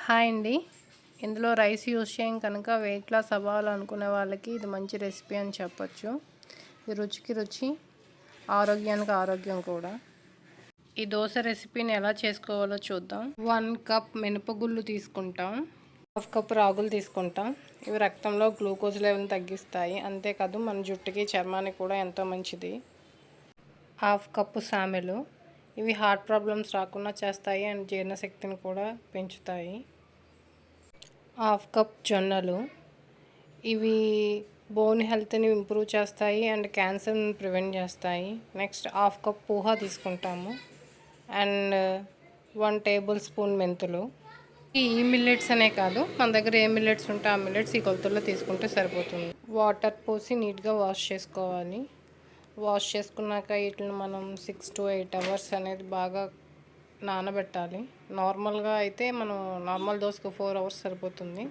Hi అండి. ఇందులో rice use చేయం కనుక వెయిట్ లాస్ అవ్వాలనుకునే వాళ్ళకి ఇది మంచి రెసిపీ అని చెప్పొచ్చు. ఇది రుచికి రుచి, ఆరోగ్యానికి ఆరోగ్యం కూడా. ఈ దోశ రెసిపీని ఎలా చేసుకోవాలో చూద్దాం. 1 కప్ మినపగుళ్ళు తీసుకుంటాం. 1/2 కప్ రాగులు తీసుకుంటాం. ఇవి రక్తంలో గ్లూకోజ్ లెవెల్ని తగ్గిస్తాయి. అంతేకాదు మన జుట్టుకి, చర్మానికి కూడా ఎంతో మంచిది. 1/2 కప్పు సామెలు. ఇవి హార్ట్ ప్రాబ్లమ్స్ రాకుండా చేస్తాయి అండ్ జీర్ణశక్తిని కూడా పెంచుతాయి. 1/2 కప్ జొన్నలు. ఇవి బోన్ హెల్త్ని ఇంప్రూవ్ చేస్తాయి అండ్ క్యాన్సర్ని ప్రివెంట్ చేస్తాయి. నెక్స్ట్ 1/2 కప్ పోహా తీసుకుంటాము అండ్ 1 టేబుల్ స్పూన్ మెంతులు. ఈ మిల్లెట్స్ అనే కాదు, మన దగ్గర ఏ మిల్లెట్స్ ఉంటే ఆ మిల్లెట్స్ ఈ కొలతల్లో తీసుకుంటే సరిపోతుంది. వాటర్ పోసి నీట్గా వాష్ చేసుకోవాలి. వాష్ చేసుకున్నాక వీటిని మనం 6 to 8 అవర్స్ అనేది బాగా నానబెట్టాలి. నార్మల్గా అయితే మనం నార్మల్ దోశకు 4 అవర్స్ సరిపోతుంది.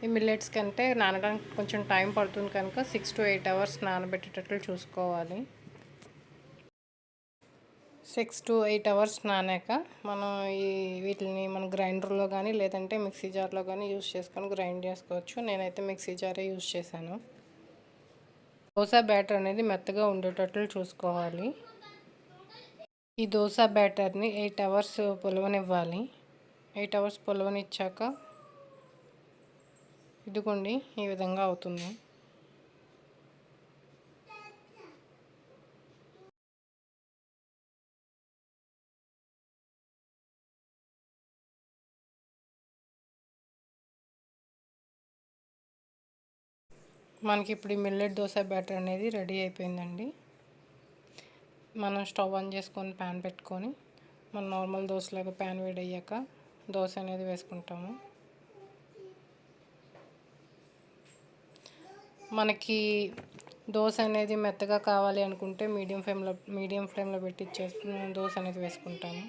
ఈ మిల్లెట్స్ కంటే నానడానికి కొంచెం టైం పడుతుంది కనుక 6 to 8 అవర్స్ నానబెట్టేటట్లు చూసుకోవాలి. 6 to 8 అవర్స్ నానాక మనం వీటిని మనం గ్రైండర్లో కానీ లేదంటే మిక్సీ జార్లో కానీ యూజ్ చేసుకొని గ్రైండ్ చేసుకోవచ్చు. నేనైతే మిక్సీ జారే యూజ్ చేశాను. దోశ బ్యాటర్ అనేది మెత్తగా ఉండేటట్లు చూసుకోవాలి. ఈ దోశ బ్యాటర్ని 8 అవర్స్ పులవనివ్వాలి. 8 అవర్స్ పులవనిచ్చాక ఇదిగోండి ఈ విధంగా అవుతుంది. మనకి ఇప్పుడు ఈ మిల్లెట్ దోశ బ్యాటర్ అనేది రెడీ అయిపోయిందండి. మనం స్టవ్ ఆన్ చేసుకొని ప్యాన్ పెట్టుకొని మన నార్మల్ దోశలాగా ప్యాన్ వేడయ్యాక దోశ అనేది వేసుకుంటాము. మనకి దోశ అనేది మెత్తగా కావాలి అనుకుంటే మీడియం ఫ్లేమ్లో పెట్టి దోశ అనేది వేసుకుంటాము.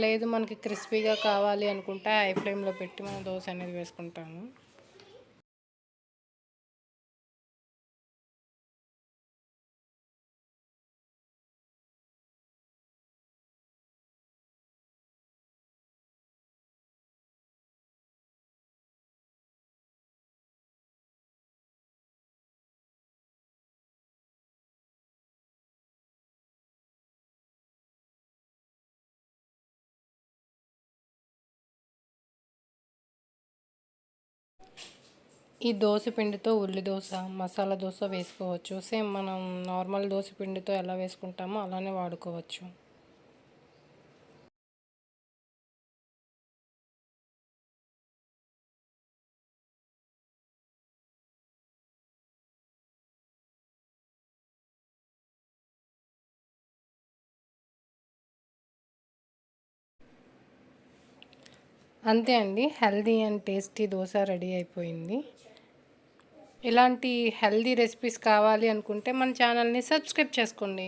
లేదు మనకి క్రిస్పీగా కావాలి అనుకుంటే హై ఫ్లేమ్లో పెట్టి మనం దోశ అనేది వేసుకుంటాము. ఈ దోశ పిండితో ఉల్లి దోశ, మసాలా దోశ వేసుకోవచ్చు. సేమ్ మనం నార్మల్ దోశ పిండితో ఎలా వేసుకుంటామో అలానే వాడుకోవచ్చు. అంతే అండి, healthy and tasty dosa ready అయిపోయింది. ఇలాంటి హెల్దీ రెసిపీస్ కావాలి అనుకుంటే మన ఛానల్ని సబ్స్క్రైబ్ చేసుకోండి.